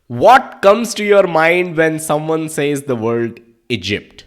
What comes to your mind when someone says the word Egypt?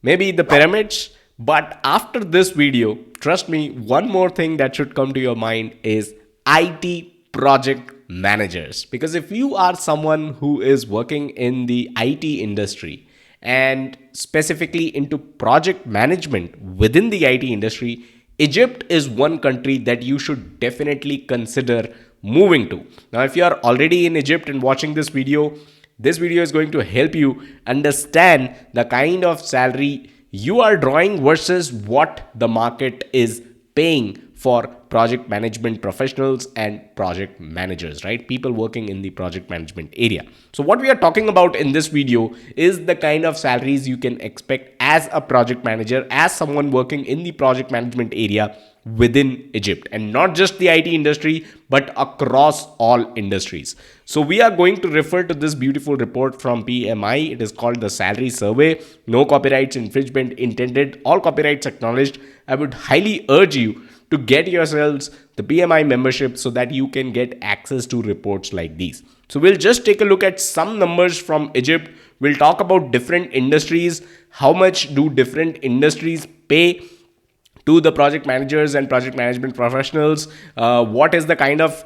Maybe the pyramids, but after this video, trust me, one more thing that should come to your mind is IT project managers. Because if you are someone who is working in the IT industry and specifically into project management within the IT industry, Egypt is one country that you should definitely consider moving to. Now, if you are already in Egypt and watching this video is going to help you understand the kind of salary you are drawing versus what the market is paying for project management professionals and project managers, right? People working in the project management area. So what we are talking about in this video is the kind of salaries you can expect as a project manager, as someone working in the project management area within Egypt, and not just the IT industry, but across all industries. So we are going to refer to this beautiful report from PMI. It is called the Salary Survey. No copyrights infringement intended, all copyrights acknowledged. I would highly urge you to get yourselves the PMI membership so that you can get access to reports like these. So we'll just take a look at some numbers from Egypt. We'll talk about different industries, how much do different industries pay to the project managers and project management professionals. What is the kind of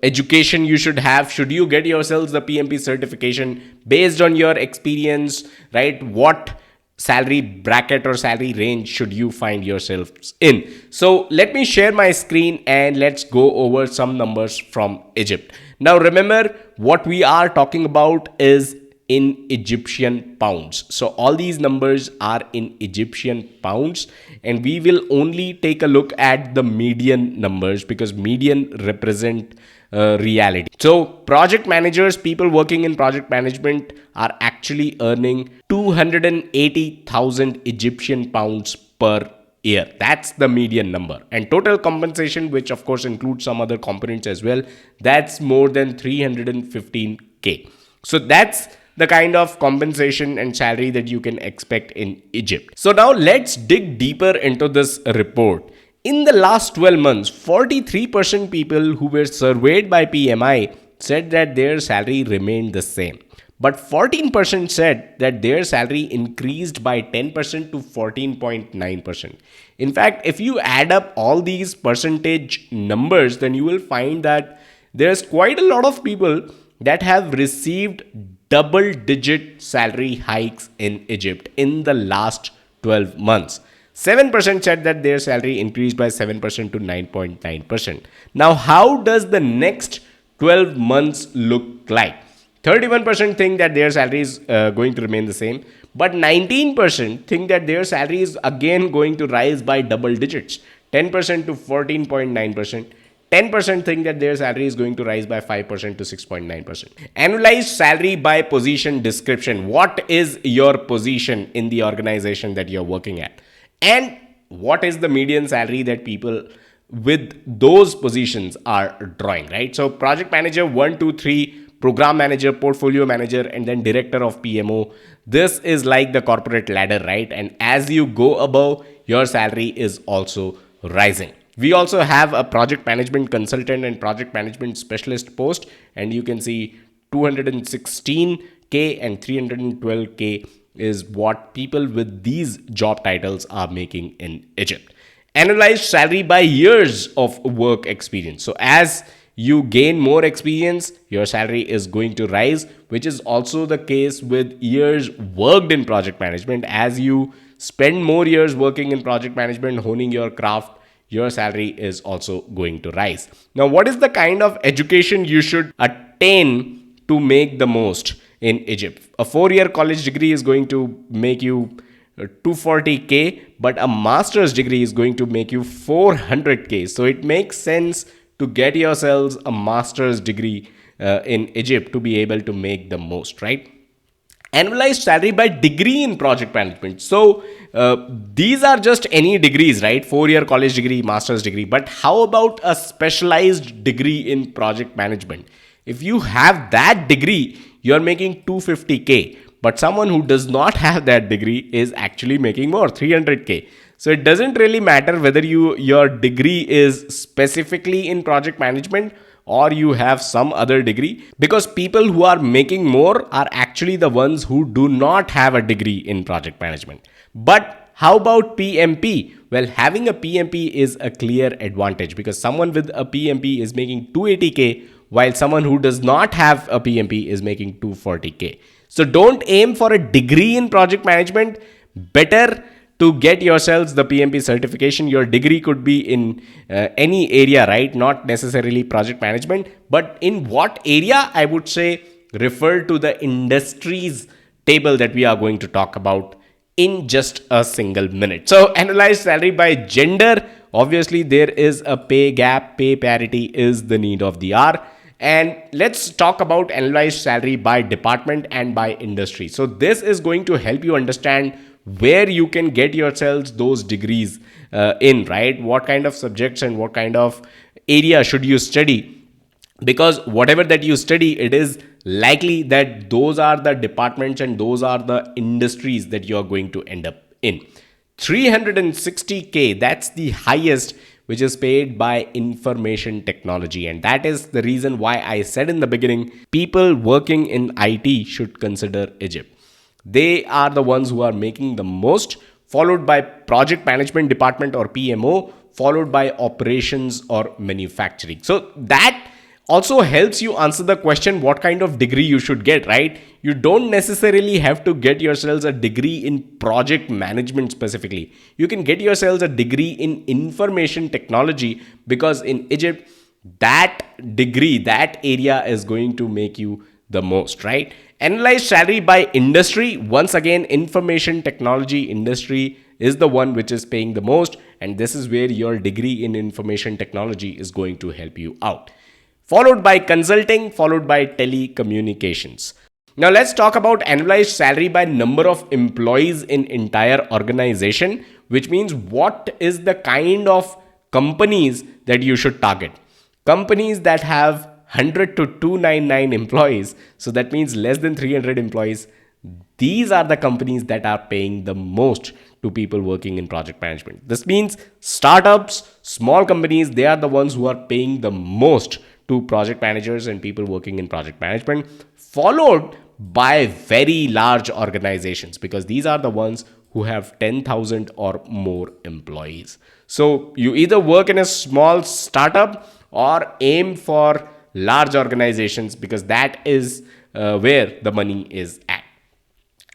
education you should have? Should you get yourselves the PMP certification based on your experience, right? What salary bracket or salary range should you find yourselves in? So let me share my screen and let's go over some numbers from Egypt. Now remember, what we are talking about is in Egyptian pounds. So all these numbers are in Egyptian pounds, and we will only take a look at the median numbers because median represent reality. So project managers, people working in project management, are actually earning 280,000 Egyptian pounds per year. That's the median number. And total compensation, which of course includes some other components as well, that's more than 315k. So that's the kind of compensation and salary that you can expect in Egypt. So now let's dig deeper into this report. In the last 12 months, 43% people who were surveyed by PMI said that their salary remained the same. But 14% said that their salary increased by 10% to 14.9%. In fact, if you add up all these percentage numbers, then you will find that there's quite a lot of people that have received double-digit salary hikes in Egypt in the last 12 months. 7% said that their salary increased by 7% to 9.9%. Now, how does the next 12 months look like? 31% think that their salary is going to remain the same, but 19% think that their salary is again going to rise by double digits, 10% to 14.9%. 10% think that their salary is going to rise by 5% to 6.9%. Annualized salary by position description. What is your position in the organization that you're working at? And what is the median salary that people with those positions are drawing, right? So project manager 1, 2, 3, program manager, portfolio manager, and then director of PMO. This is like the corporate ladder, right? And as you go above, your salary is also rising. We also have a project management consultant and project management specialist post, and you can see 216k and 312k is what people with these job titles are making in Egypt. Analyzed salary by years of work experience. So as you gain more experience, your salary is going to rise, which is also the case with years worked in project management. As you spend more years working in project management, honing your craft, your salary is also going to rise. Now, what is the kind of education you should attain to make the most in Egypt? A 4-year college degree is going to make you 240k, but a master's degree is going to make you 400k. So it makes sense to get yourselves a master's degree in Egypt to be able to make the most, right? Annualized salary by degree in project management. So these are just any degrees, right? 4-year college degree, master's degree. But how about a specialized degree in project management? If you have that degree, you're making 250k. But someone who does not have that degree is actually making more, 300k. So it doesn't really matter whether your degree is specifically in project management or you have some other degree, because people who are making more are actually the ones who do not have a degree in project management. But how about PMP? Well, having a PMP is a clear advantage, because someone with a PMP is making 280K, while someone who does not have a PMP is making 240K. So don't aim for a degree in project management. Better to get yourselves the PMP certification. Your degree could be in any area, right? Not necessarily project management, but in what area, I would say refer to the industries table that we are going to talk about in just a single minute. So analyze salary by gender. Obviously, there is a pay gap. Pay parity is the need of the hour. And let's talk about analyzed salary by department and by industry. So this is going to help you understand where you can get yourselves those degrees in, right? What kind of subjects and what kind of area should you study? Because whatever that you study, it is likely that those are the departments and those are the industries that you are going to end up in. 360K, that's the highest which is paid by information technology. And that is the reason why I said in the beginning, people working in IT should consider Egypt. They are the ones who are making the most, followed by project management department or PMO, followed by operations or manufacturing. So that also helps you answer the question what kind of degree you should get, right? You don't necessarily have to get yourselves a degree in project management specifically. You can get yourselves a degree in information technology, because in Egypt, that degree, that area is going to make you the most, right? Analyze salary by industry. Once again, information technology industry is the one which is paying the most, and this is where your degree in information technology is going to help you out. Followed by consulting, followed by telecommunications. Now let's talk about analyzed salary by number of employees in entire organization, which means what is the kind of companies that you should target. Companies that have 100 to 299 employees, so that means less than 300 employees. These are the companies that are paying the most to people working in project management. This means startups, small companies, they are the ones who are paying the most to project managers and people working in project management, followed by very large organizations, because these are the ones who have 10,000 or more employees. So you either work in a small startup or aim for large organizations, because that is where the money is at.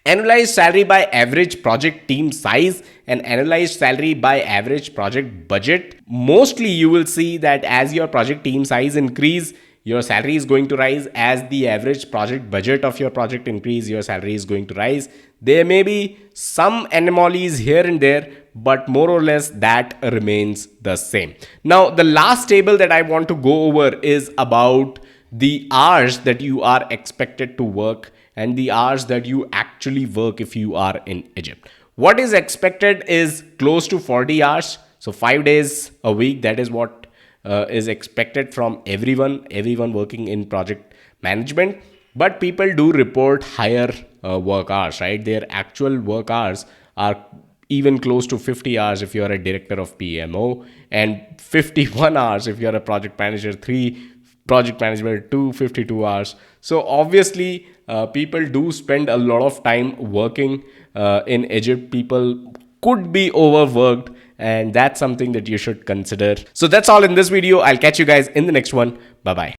Analyze salary by average project team size and analyze salary by average project budget. Mostly you will see that as your project team size increase, your salary is going to rise. As the average project budget of your project increase, your salary is going to rise. There may be some anomalies here and there, but more or less that remains the same. Now, the last table that I want to go over is about the hours that you are expected to work and the hours that you actually work if you are in Egypt. What is expected is close to 40 hours. So 5 days a week, that is what is expected from everyone working in project management. But people do report higher work hours, right? Their actual work hours are even close to 50 hours if you're a director of PMO, and 51 hours if you're a project manager, 3 project management, 252 hours. So obviously people do spend a lot of time working in Egypt. People could be overworked, and that's something that you should consider. So that's all in this video. I'll catch you guys in the next one. Bye bye.